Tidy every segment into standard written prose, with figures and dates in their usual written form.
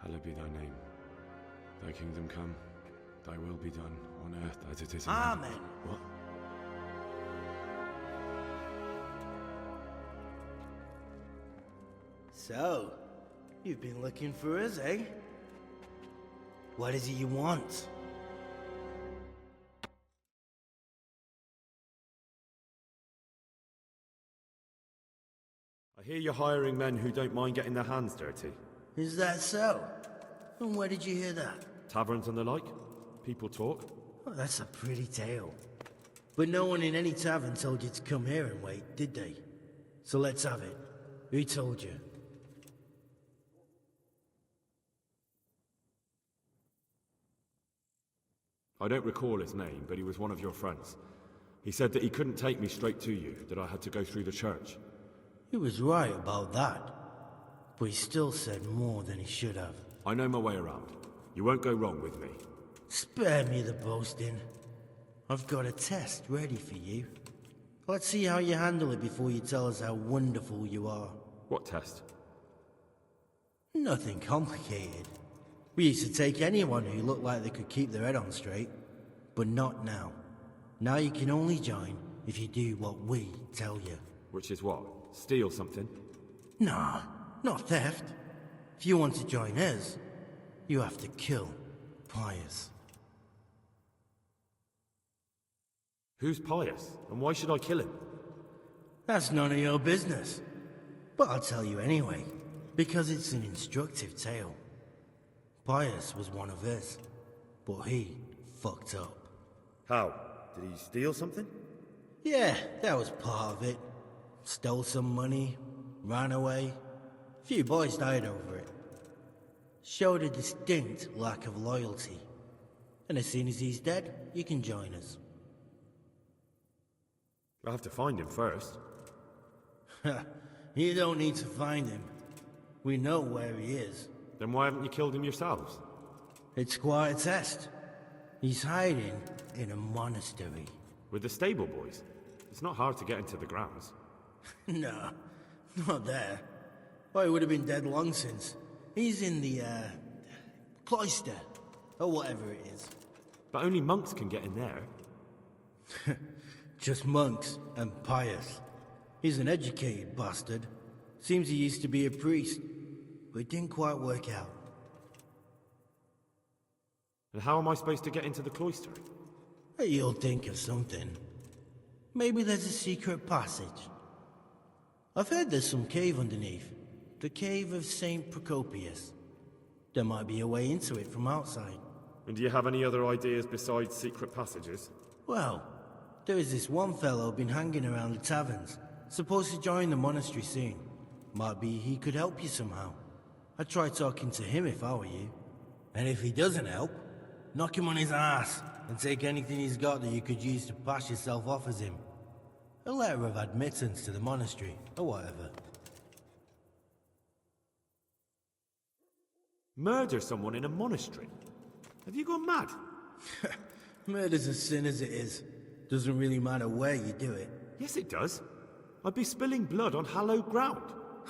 hallowed be thy name. Thy kingdom come, thy will be done, on earth as it is in Amen. heaven. What? So, you've been looking for us, eh? What is it you want? I hear you're hiring men who don't mind getting their hands dirty. Is that so? And where did you hear that? Taverns and the like. People talk. Oh, that's a pretty tale. But no one in any tavern told you to come here and wait, did they? So let's have it. Who told you? I don't recall his name, but he was one of your friends. He said that he couldn't take me straight to you, that I had to go through the church. He was right about that. But he still said more than he should have. I know my way around. You won't go wrong with me. Spare me the boasting. I've got a test ready for you. Let's see how you handle it before you tell us how wonderful you are. What test? Nothing complicated. We used to take anyone who looked like they could keep their head on straight. But not now. Now you can only join if you do what we tell you. Which is what? Steal something? Nah, not theft. If you want to join us, you have to kill Pius. Who's Pius? And why should I kill him? That's none of your business. But I'll tell you anyway, because it's an instructive tale. Pius was one of us, but he fucked up. How? Did he steal something? Yeah, that was part of it. Stole some money, ran away. A few boys died over it. Showed a distinct lack of loyalty. And as soon as he's dead, you can join us. I'll have to find him first. You don't need to find him. We know where he is. Then why haven't you killed him yourselves? It's quite a test. He's hiding in a monastery. With the stable boys? It's not hard to get into the grounds. No, not there. Well, he would have been dead long since. He's in the, cloister, or whatever it is. But only monks can get in there. Just monks and Pius. He's an educated bastard. Seems he used to be a priest, but it didn't quite work out. And how am I supposed to get into the cloister? You'll think of something. Maybe there's a secret passage. I've heard there's some cave underneath. The cave of St. Procopius. There might be a way into it from outside. And do you have any other ideas besides secret passages? Well, there is this one fellow been hanging around the taverns. Supposed to join the monastery soon. Might be he could help you somehow. I'd try talking to him if I were you. And if he doesn't help, knock him on his ass and take anything he's got that you could use to pass yourself off as him. A letter of admittance to the monastery, or whatever. Murder someone in a monastery? Have you gone mad? Murder's a sin as it is. Doesn't really matter where you do it. Yes, it does. I'd be spilling blood on hallowed ground.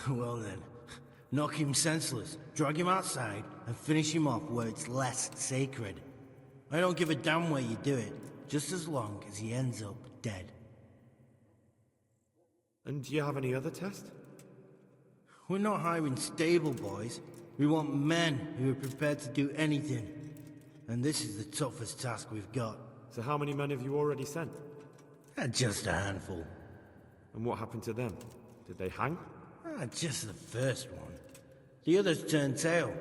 Well then, knock him senseless, drag him outside, and finish him off where it's less sacred. I don't give a damn where you do it, just as long as he ends up dead. And do you have any other test? We're not hiring stable boys. We want men who are prepared to do anything. And this is the toughest task we've got. So how many men have you already sent? Just a handful. And what happened to them? Did they hang? Just the first one. The others turned tail.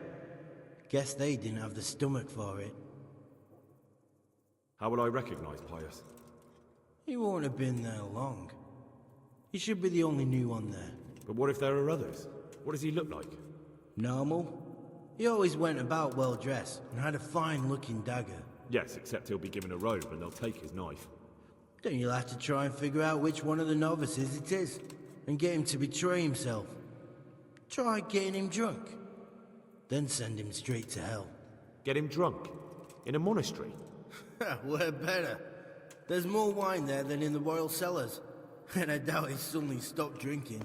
Guess they didn't have the stomach for it. How will I recognize Pius? He won't have been there long. He should be the only new one there. But what if there are others? What does he look like? Normal. He always went about well dressed and had a fine looking dagger. Yes, except he'll be given a robe and they'll take his knife. Then you'll have to try and figure out which one of the novices it is, and get him to betray himself. Try getting him drunk. Then send him straight to hell. Get him drunk? In a monastery? Where better? There's more wine there than in the royal cellars. And I doubt he suddenly stopped drinking.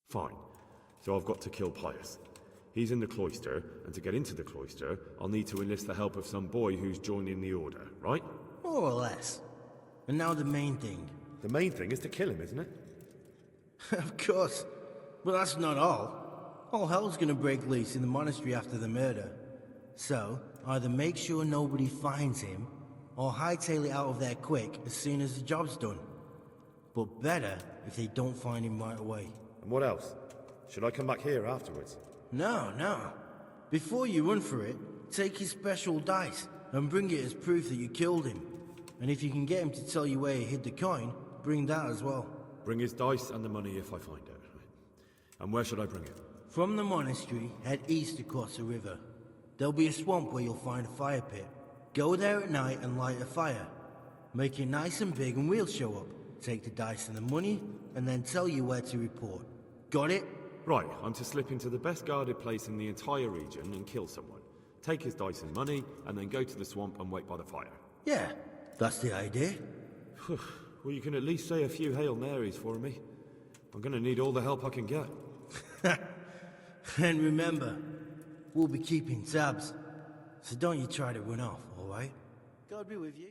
Fine. So I've got to kill Pius. He's in the cloister, and to get into the cloister, I'll need to enlist the help of some boy who's joining the Order, right? More or less. And now the main thing. The main thing is to kill him, isn't it? Of course. But that's not all. All hell's gonna break loose in the monastery after the murder. So, either make sure nobody finds him, or hightail it out of there quick as soon as the job's done. But better if they don't find him right away. And what else? Should I come back here afterwards? No. Before you run for it, take his special dice and bring it as proof that you killed him. And if you can get him to tell you where he hid the coin, bring that as well. Bring his dice and the money if I find it. And where should I bring it? From the monastery, head east across the river. There'll be a swamp where you'll find a fire pit. Go there at night and light a fire. Make it nice and big and we'll show up. Take the dice and the money, and then tell you where to report. Got it? Right, I'm to slip into the best guarded place in the entire region and kill someone. Take his dice and money, and then go to the swamp and wait by the fire. Yeah, that's the idea. Well, you can at least say a few Hail Marys for me. I'm gonna need all the help I can get. And remember, we'll be keeping tabs. So don't you try to run off, alright? God be with you.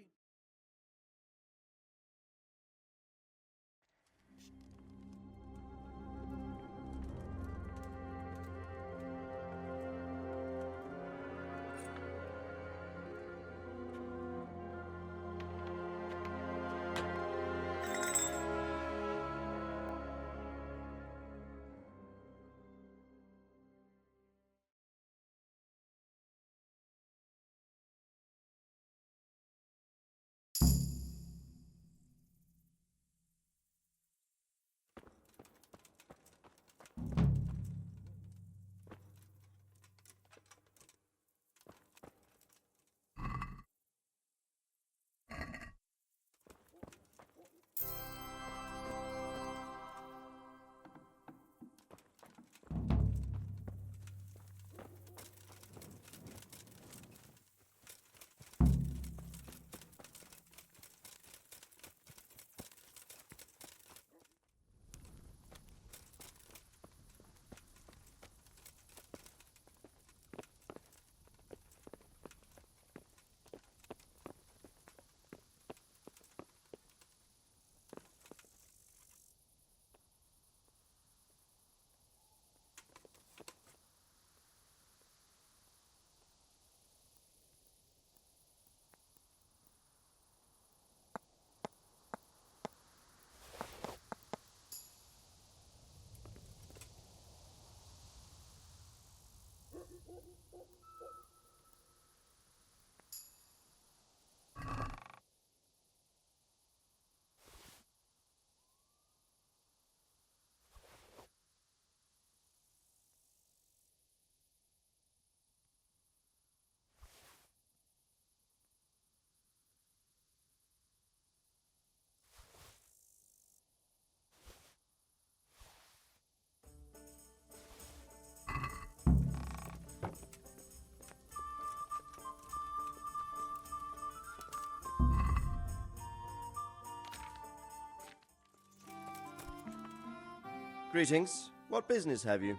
Greetings. What business have you?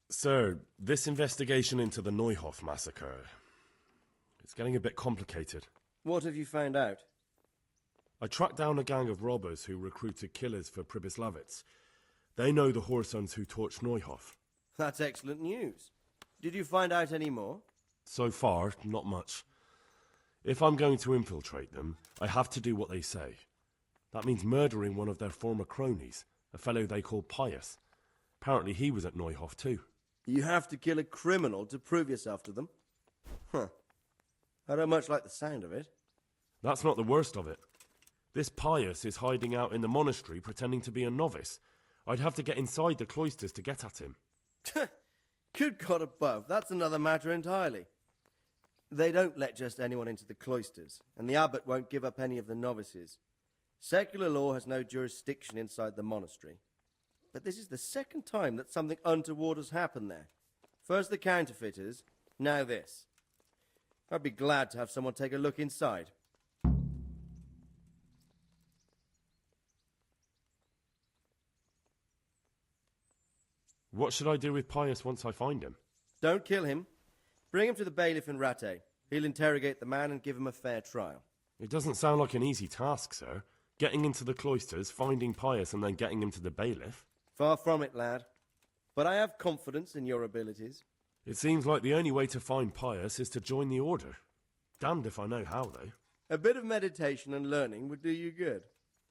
Sir, this investigation into the Neuhof massacre, it's getting a bit complicated. What have you found out? I tracked down a gang of robbers who recruited killers for Pribyslavitz. They know the whoresons who torched Neuhof. That's excellent news. Did you find out any more? So far, not much. If I'm going to infiltrate them, I have to do what they say. That means murdering one of their former cronies, a fellow they call Pius. Apparently he was at Neuhof too. You have to kill a criminal to prove yourself to them? Huh. I don't much like the sound of it. That's not the worst of it. This Pius is hiding out in the monastery pretending to be a novice. I'd have to get inside the cloisters to get at him. Good God above, that's another matter entirely. They don't let just anyone into the cloisters, and the abbot won't give up any of the novices. Secular law has no jurisdiction inside the monastery. But this is the second time that something untoward has happened there. First the counterfeiters, now this. I'd be glad to have someone take a look inside. What should I do with Pius once I find him? Don't kill him. Bring him to the bailiff in Rattay. He'll interrogate the man and give him a fair trial. It doesn't sound like an easy task, sir. Getting into the cloisters, finding Pius, and then getting him to the bailiff. Far from it, lad. But I have confidence in your abilities. It seems like the only way to find Pius is to join the order. Damned if I know how, though. A bit of meditation and learning would do you good.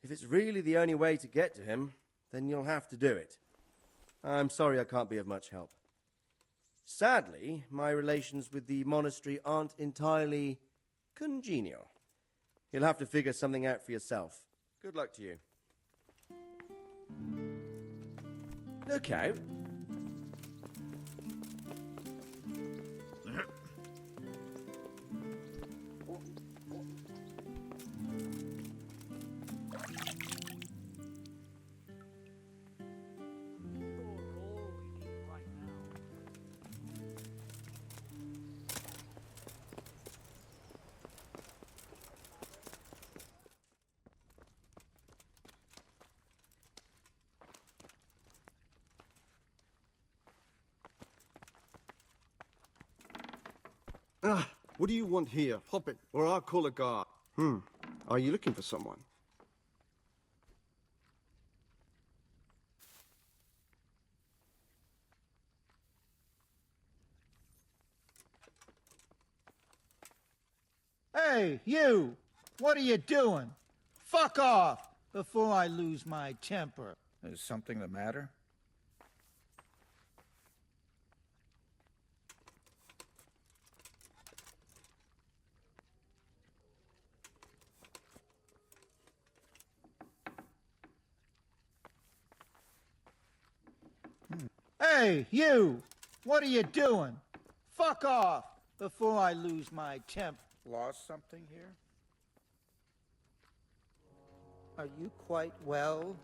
If it's really the only way to get to him, then you'll have to do it. I'm sorry I can't be of much help. Sadly, my relations with the monastery aren't entirely congenial. You'll have to figure something out for yourself. Good luck to you. Look out. What do you want here? Hop it, or I'll call a guard. Are you looking for someone? Hey, you! What are you doing? Fuck off before I lose my temper. Is something the matter? Hey, you! What are you doing? Fuck off before I lose my temper. Lost something here? Are you quite well?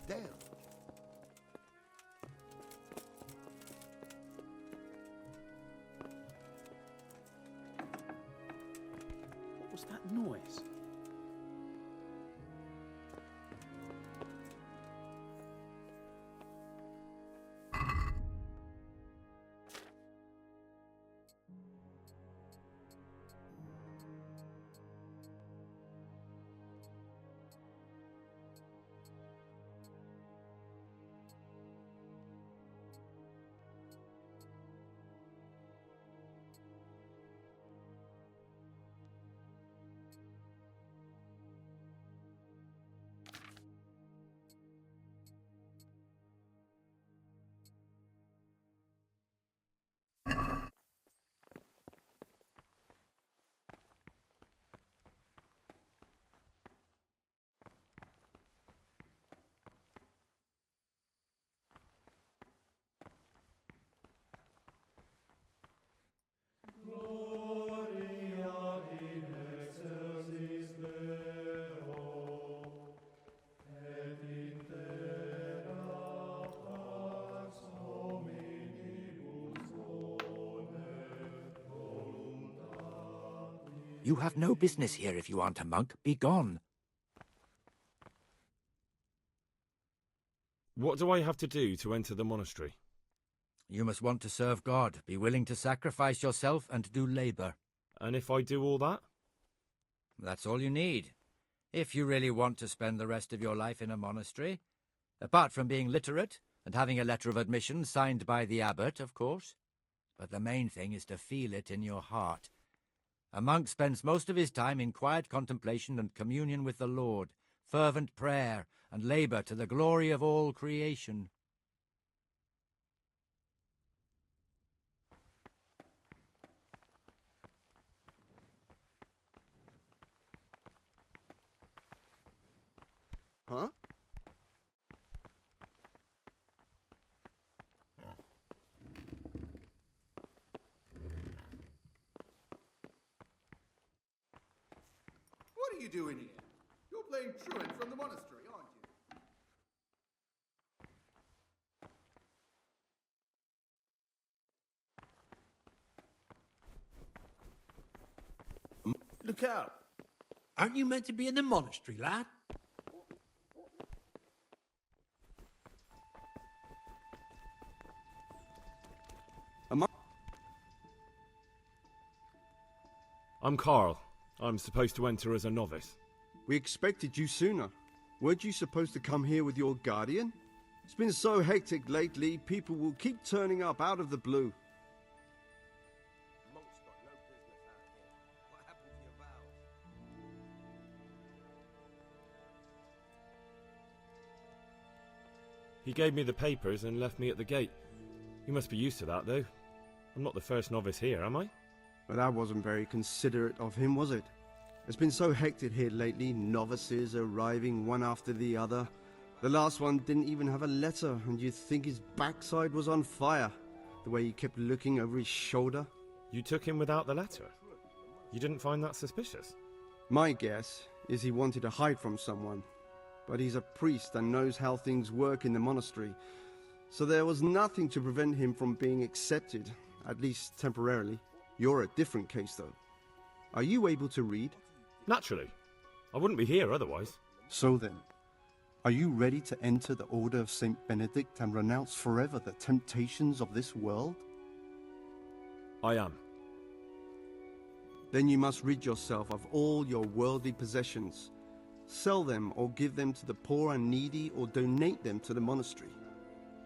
Damn. What was that noise? You have no business here if you aren't a monk. Be gone. What do I have to do to enter the monastery? You must want to serve God, be willing to sacrifice yourself and do labor. And if I do all that? That's all you need, if you really want to spend the rest of your life in a monastery. Apart from being literate and having a letter of admission signed by the abbot, of course. But the main thing is to feel it in your heart. A monk spends most of his time in quiet contemplation and communion with the Lord, fervent prayer, and labour to the glory of all creation. Huh? What are you doing here? You're playing truant from the monastery, aren't you? Look out! Aren't you meant to be in the monastery, lad? I'm Carl. I'm supposed to enter as a novice. We expected you sooner. Weren't you supposed to come here with your guardian? It's been so hectic lately, people will keep turning up out of the blue. Monk's got no business out here. What happened to your vows? He gave me the papers and left me at the gate. You must be used to that, though. I'm not the first novice here, am I? But that wasn't very considerate of him, was it? It's been so hectic here lately, novices arriving one after the other. The last one didn't even have a letter, and you'd think his backside was on fire, the way he kept looking over his shoulder. You took him without the letter? You didn't find that suspicious? My guess is he wanted to hide from someone, but he's a priest and knows how things work in the monastery, so there was nothing to prevent him from being accepted, at least temporarily. You're a different case, though. Are you able to read? Naturally. I wouldn't be here otherwise. So then, are you ready to enter the Order of Saint Benedict and renounce forever the temptations of this world? I am. Then you must rid yourself of all your worldly possessions. Sell them or give them to the poor and needy or donate them to the monastery.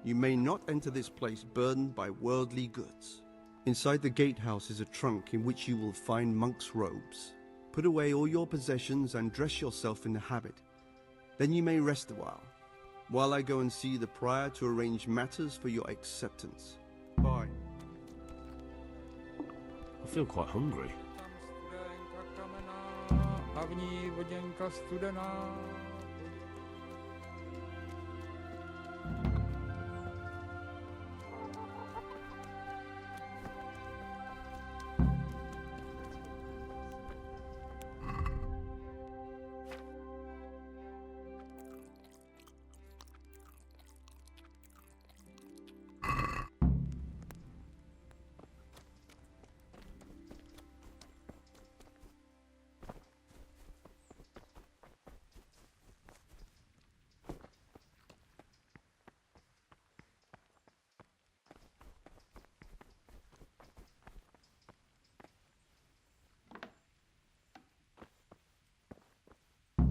You may not enter this place burdened by worldly goods. Inside the gatehouse is a trunk in which you will find monk's robes. Put away all your possessions and dress yourself in the habit. Then you may rest a while I go and see the prior to arrange matters for your acceptance. Bye. I feel quite hungry.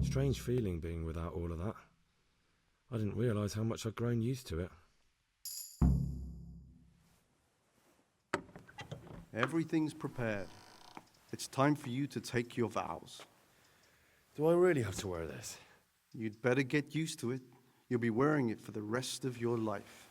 Strange feeling being without all of that. I didn't realise how much I'd grown used to it. Everything's prepared. It's time for you to take your vows. Do I really have to wear this? You'd better get used to it. You'll be wearing it for the rest of your life.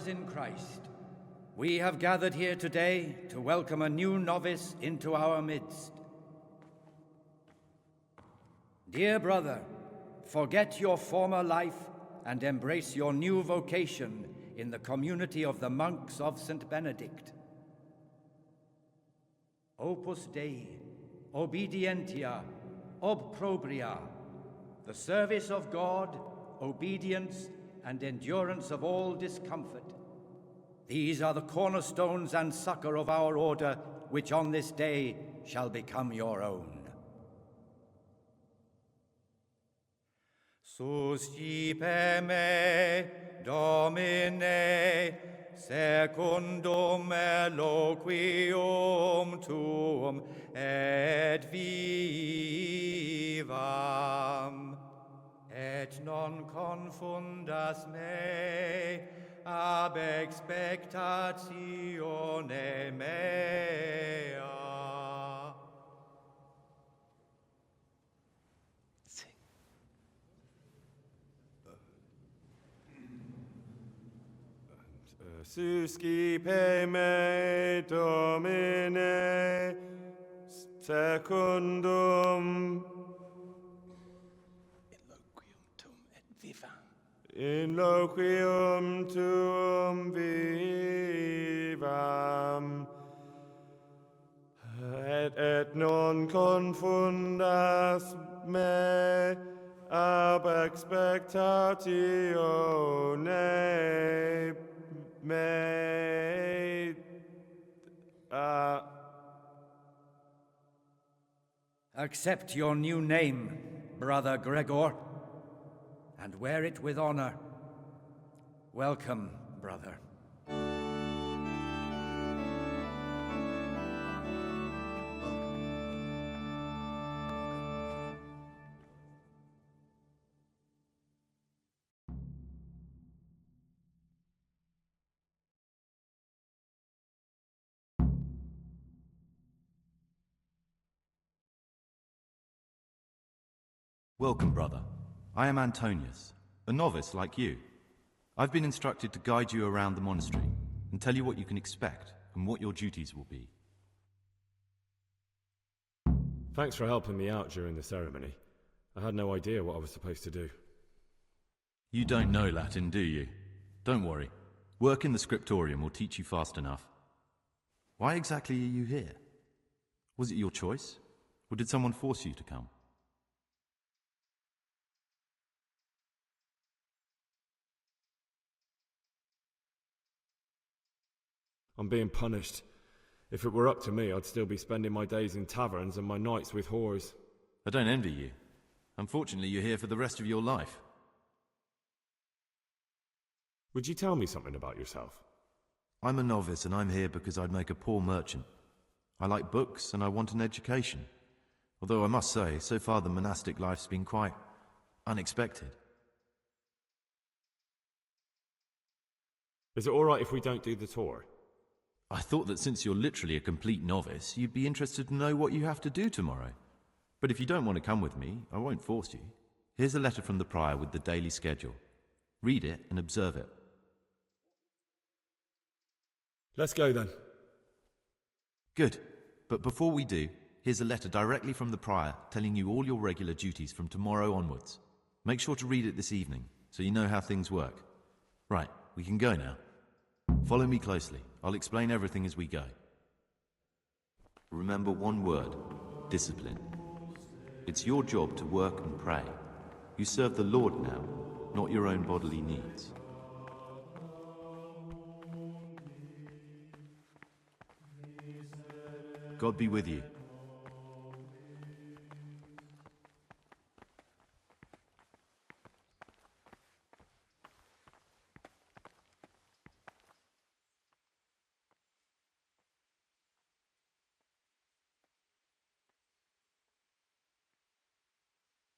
brothers in Christ, we have gathered here today to welcome a new novice into our midst. Dear brother, forget your former life and embrace your new vocation in the community of the monks of St. Benedict. Opus Dei, obedientia, obprobria, the service of God, obedience, and endurance of all discomfort. These are the cornerstones and succor of our order, which on this day shall become your own. Suscipe me, Domine, secundum eloquium tuum, et vivam, et non confundas me ab expectatione mea. Suscipe me, Domine, secundum in loquium tuum vivam, et non confundas me ab expectatione mea. Accept your new name, Brother Gregor, and wear it with honor. Welcome, brother. Welcome, brother. I am Antonius, a novice like you. I've been instructed to guide you around the monastery and tell you what you can expect and what your duties will be. Thanks for helping me out during the ceremony. I had no idea what I was supposed to do. You don't know Latin, do you? Don't worry. Work in the scriptorium will teach you fast enough. Why exactly are you here? Was it your choice? Or did someone force you to come? I'm being punished. If it were up to me, I'd still be spending my days in taverns and my nights with whores. I don't envy you. Unfortunately, you're here for the rest of your life. Would you tell me something about yourself? I'm a novice and I'm here because I'd make a poor merchant. I like books and I want an education. Although I must say, so far the monastic life's been quite unexpected. Is it alright if we don't do the tour? I thought that since you're literally a complete novice, you'd be interested to know what you have to do tomorrow. But if you don't want to come with me, I won't force you. Here's a letter from the prior with the daily schedule. Read it and observe it. Let's go then. Good. But before we do, here's a letter directly from the prior telling you all your regular duties from tomorrow onwards. Make sure to read it this evening, so you know how things work. Right, we can go now. Follow me closely. I'll explain everything as we go. Remember one word: discipline. It's your job to work and pray. You serve the Lord now, not your own bodily needs. God be with you.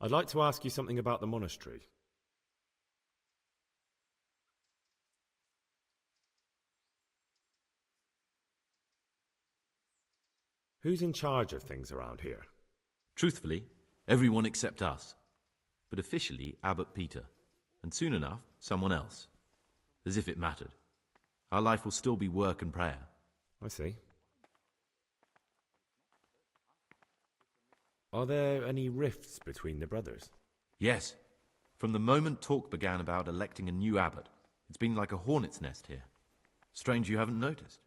I'd like to ask you something about the monastery. Who's in charge of things around here? Truthfully, everyone except us. But officially, Abbot Peter. And soon enough, someone else. As if it mattered. Our life will still be work and prayer. I see. Are there any rifts between the brothers? Yes. From the moment talk began about electing a new abbot, it's been like a hornet's nest here. Strange you haven't noticed.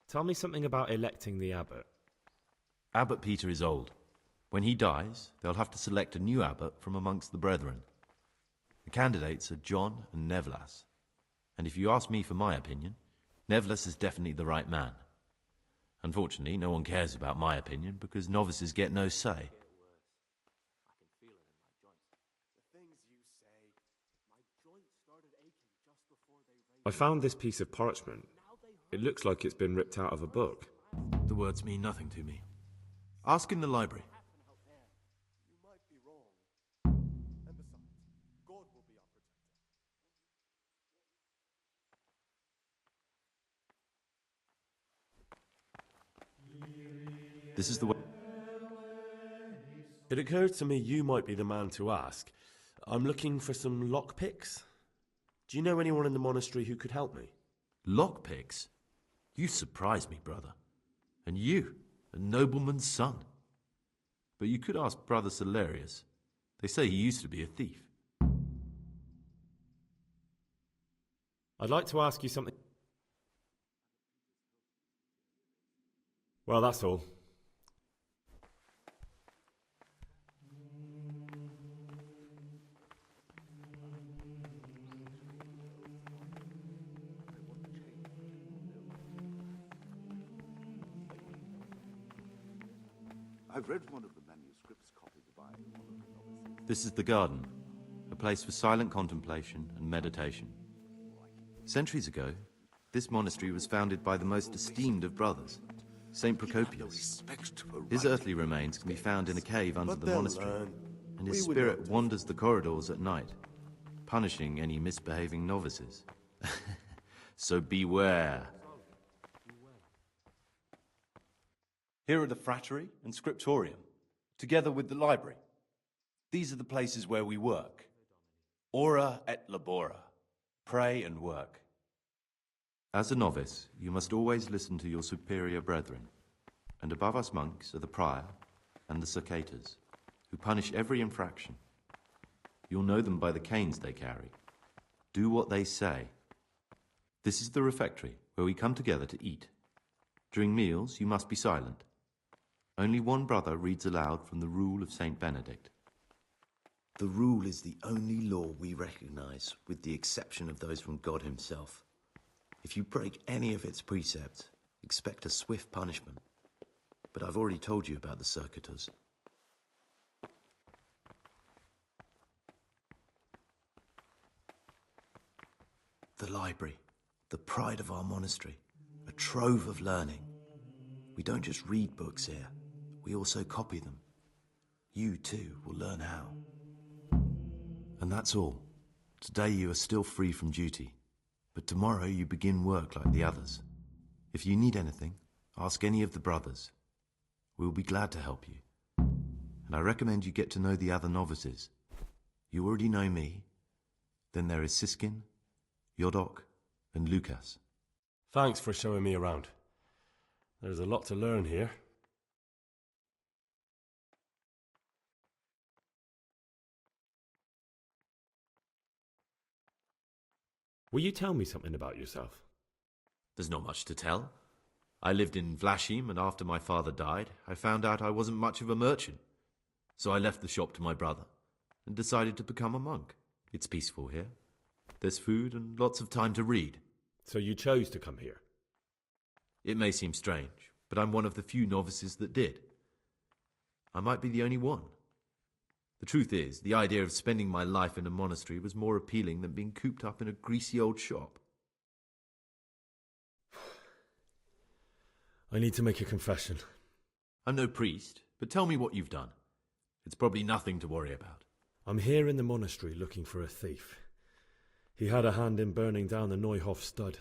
Tell me something about electing the abbot. Abbot Peter is old. When he dies, they'll have to select a new abbot from amongst the brethren. The candidates are John and Nevlas. And if you ask me for my opinion, Nevlas is definitely the right man. Unfortunately, no one cares about my opinion because novices get no say. I found this piece of parchment. It looks like it's been ripped out of a book. The words mean nothing to me. Ask in the library. This is the way. It occurs to me you might be the man to ask. I'm looking for some lockpicks. Do you know anyone in the monastery who could help me? Lockpicks? You surprise me, brother. And you, a nobleman's son. But you could ask Brother Celerius. They say he used to be a thief. I'd like to ask you something. Well, that's all. I've read one of the manuscripts copied by one of the novices. This is the garden, a place for silent contemplation and meditation. Centuries ago, this monastery was founded by the most esteemed of brothers, Saint Procopius. His earthly remains can be found in a cave under the monastery, and his spirit wanders the corridors at night, punishing any misbehaving novices. So beware. Here are the frattery and scriptorium, together with the library. These are the places where we work. Ora et labora. Pray and work. As a novice, you must always listen to your superior brethren. And above us monks are the prior and the circators, who punish every infraction. You'll know them by the canes they carry. Do what they say. This is the refectory, where we come together to eat. During meals, you must be silent. Only one brother reads aloud from the Rule of Saint Benedict. The Rule is the only law we recognize, with the exception of those from God himself. If you break any of its precepts, expect a swift punishment. But I've already told you about the circuitous. The library, the pride of our monastery, a trove of learning. We don't just read books here, we also copy them. You too will learn how. And that's all. Today you are still free from duty, but tomorrow you begin work like the others. If you need anything, ask any of the brothers. We will be glad to help you. And I recommend you get to know the other novices. You already know me. Then there is Siskin, Yodok, and Lucas. Thanks for showing me around. There's a lot to learn here. Will you tell me something about yourself? There's not much to tell. I lived in Vlashim, and after my father died, I found out I wasn't much of a merchant. So I left the shop to my brother, and decided to become a monk. It's peaceful here. There's food and lots of time to read. So you chose to come here? It may seem strange, but I'm one of the few novices that did. I might be the only one. The truth is, the idea of spending my life in a monastery was more appealing than being cooped up in a greasy old shop. I need to make a confession. I'm no priest, but tell me what you've done. It's probably nothing to worry about. I'm here in the monastery looking for a thief. He had a hand in burning down the Neuhof stud.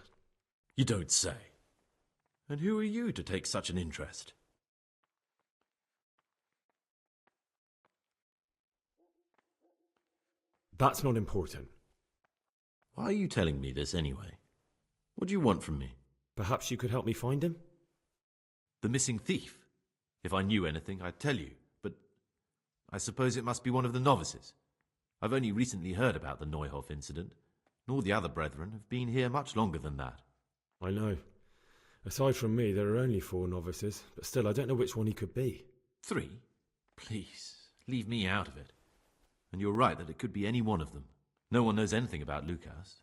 You don't say. And who are you to take such an interest? That's not important. Why are you telling me this anyway? What do you want from me? Perhaps you could help me find him? The missing thief? If I knew anything, I'd tell you, but I suppose it must be one of the novices. I've only recently heard about the Neuhof incident, nor the other brethren have been here much longer than that. I know. Aside from me, there are only 4 novices, but still, I don't know which one he could be. 3? Please, leave me out of it. And you're right that it could be any one of them. No one knows anything about Lukas.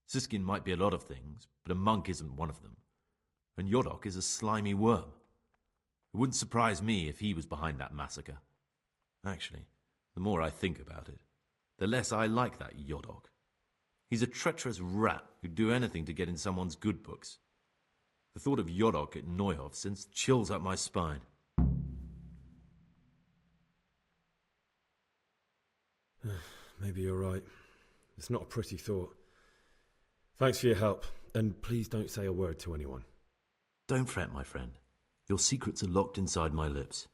Siskin might be a lot of things, but a monk isn't one of them. And Yodok is a slimy worm. It wouldn't surprise me if he was behind that massacre. Actually, the more I think about it, the less I like that Yodok. He's a treacherous rat who'd do anything to get in someone's good books. The thought of Yodok at Neuhof sends chills up my spine. Maybe you're right. It's not a pretty thought. Thanks for your help, and please don't say a word to anyone. Don't fret, my friend. Your secrets are locked inside my lips.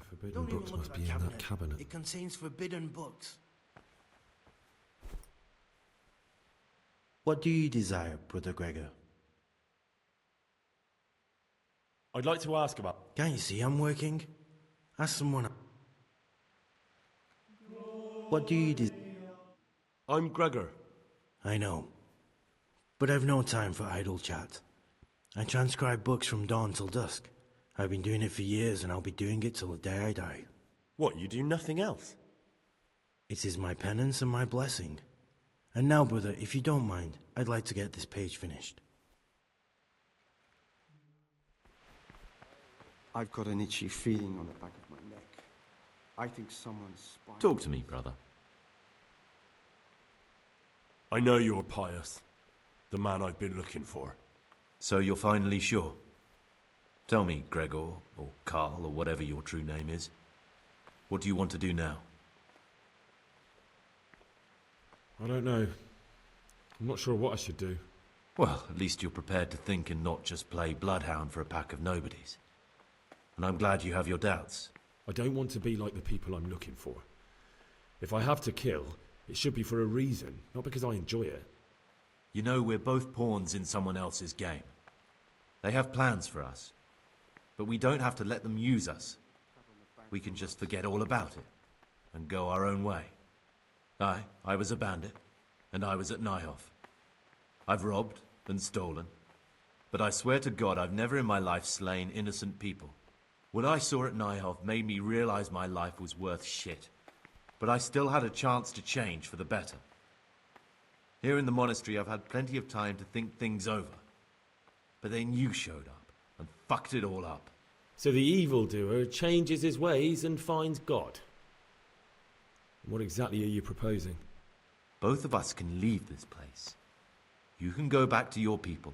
Forbidden Don't even books look must at be that in that cabinet. It contains forbidden books. What do you desire, Brother Gregor? I'd like to ask about... Can't you see I'm working? Ask someone. What do you desire? I'm Gregor. I know. But I've no time for idle chat. I transcribe books from dawn till dusk. I've been doing it for years, and I'll be doing it till the day I die. What, you do nothing else? It is my penance and my blessing. And now, brother, if you don't mind, I'd like to get this page finished. I've got an itchy feeling on the back of my neck. I think someone's spying. Talk to me, brother. I know you're Pius, the man I've been looking for. So you're finally sure? Tell me, Gregor, or Carl, or whatever your true name is. What do you want to do now? I don't know. I'm not sure what I should do. Well, at least you're prepared to think and not just play bloodhound for a pack of nobodies. And I'm glad you have your doubts. I don't want to be like the people I'm looking for. If I have to kill, it should be for a reason, not because I enjoy it. You know, we're both pawns in someone else's game. They have plans for us, but we don't have to let them use us. We can just forget all about it and go our own way. I was a bandit, and I was at Neuhof. I've robbed and stolen, but I swear to God I've never in my life slain innocent people. What I saw at Neuhof made me realize my life was worth shit, but I still had a chance to change for the better. Here in the monastery I've had plenty of time to think things over, but then you showed up and fucked it all up. So the evildoer changes his ways and finds God. What exactly are you proposing? Both of us can leave this place. You can go back to your people,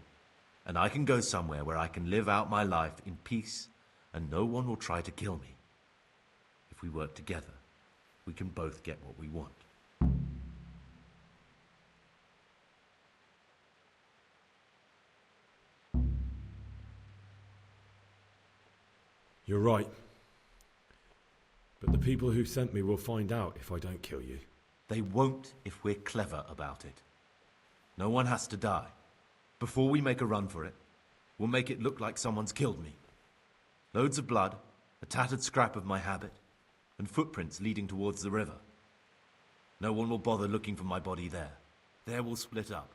and I can go somewhere where I can live out my life in peace, and no one will try to kill me. If we work together, we can both get what we want. You're right. But the people who sent me will find out if I don't kill you. They won't if we're clever about it. No one has to die. Before we make a run for it, we'll make it look like someone's killed me. Loads of blood, a tattered scrap of my habit, and footprints leading towards the river. No one will bother looking for my body there. There we'll split up.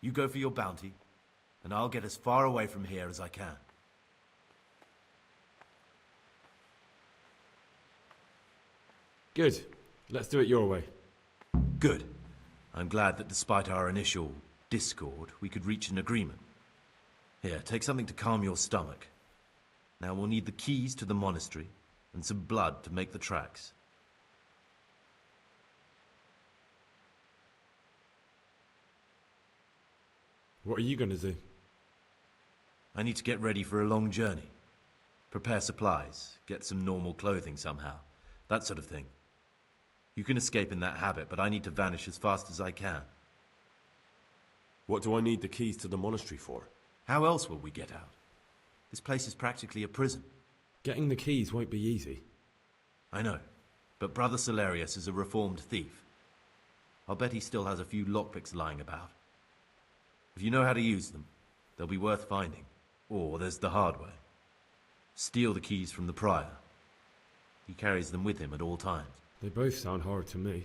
You go for your bounty, and I'll get as far away from here as I can. Good. Let's do it your way. Good. I'm glad that despite our initial discord, we could reach an agreement. Here, take something to calm your stomach. Now we'll need the keys to the monastery and some blood to make the tracks. What are you going to do? I need to get ready for a long journey. Prepare supplies, get some normal clothing somehow. That sort of thing. You can escape in that habit, but I need to vanish as fast as I can. What do I need the keys to the monastery for? How else will we get out? This place is practically a prison. Getting the keys won't be easy. I know, but Brother Solarius is a reformed thief. I'll bet he still has a few lockpicks lying about. If you know how to use them, they'll be worth finding. Or there's the hard way. Steal the keys from the prior. He carries them with him at all times. They both sound hard to me.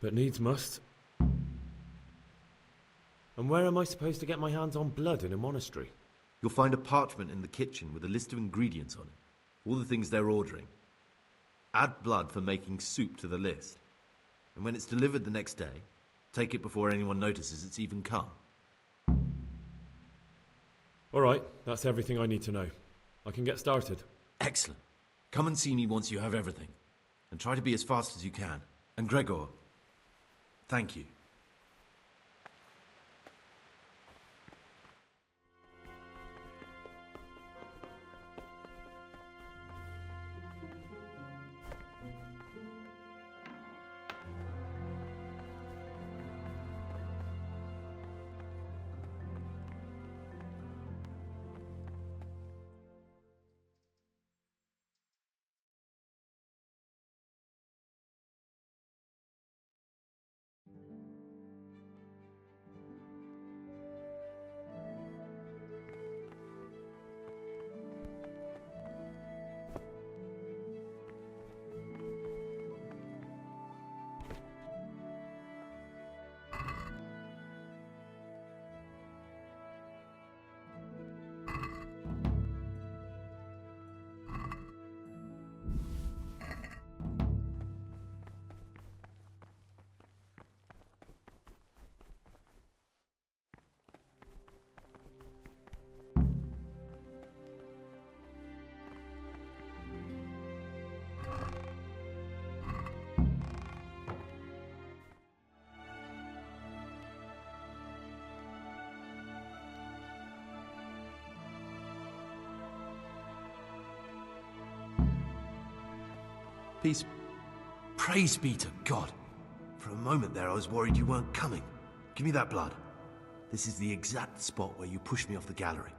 But needs must. And where am I supposed to get my hands on blood in a monastery? You'll find a parchment in the kitchen with a list of ingredients on it. All the things they're ordering. Add blood for making soup to the list. And when it's delivered the next day, take it before anyone notices it's even come. All right, that's everything I need to know. I can get started. Excellent. Come and see me once you have everything. And try to be as fast as you can. And Gregor, thank you. Peace. Praise be to God. For a moment there I was worried you weren't coming. Give me that blood. This is the exact spot where you pushed me off the gallery.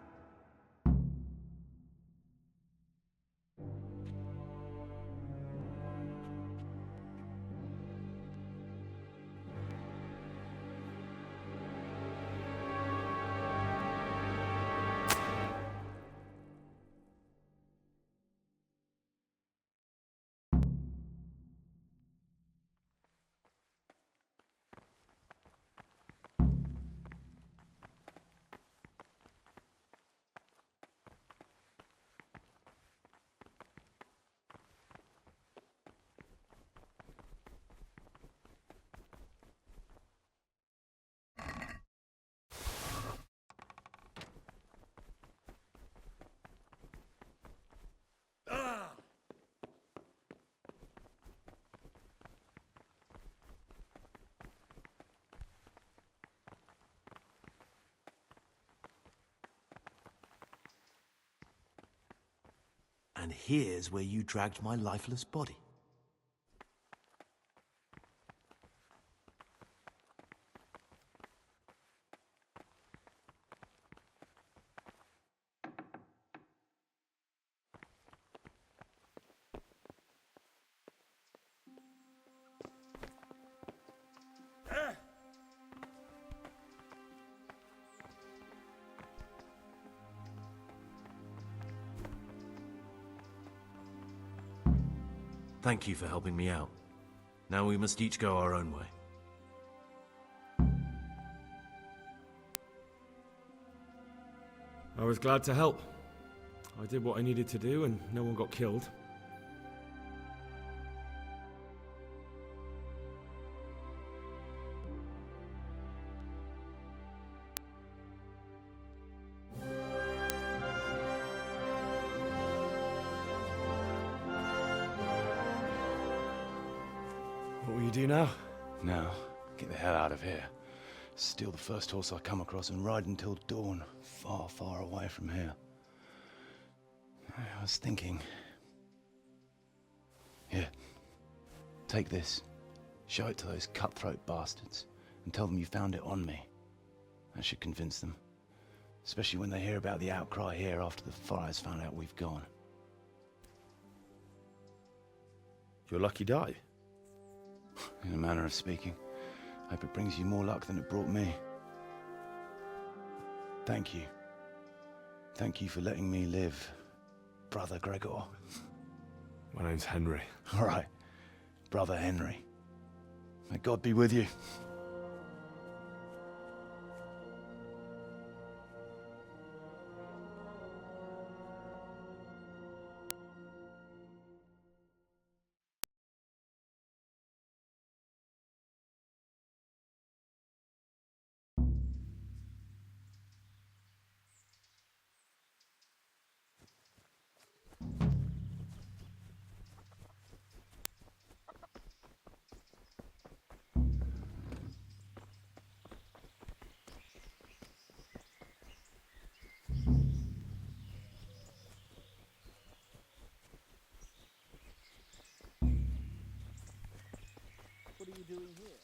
And here's where you dragged my lifeless body. Thank you for helping me out. Now we must each go our own way. I was glad to help. I did what I needed to do and no one got killed. What will you do now? Now, get the hell out of here. Steal the first horse I come across and ride until dawn, far, far away from here. I was thinking... Here, take this. Show it to those cutthroat bastards and tell them you found it on me. That should convince them. Especially when they hear about the outcry here after the Friars found out we've gone. Your lucky die? In a manner of speaking. Hope it brings you more luck than it brought me. Thank you. Thank you for letting me live, Brother Gregor. My name's Henry. All right, Brother Henry. May God be with you. What are you doing here?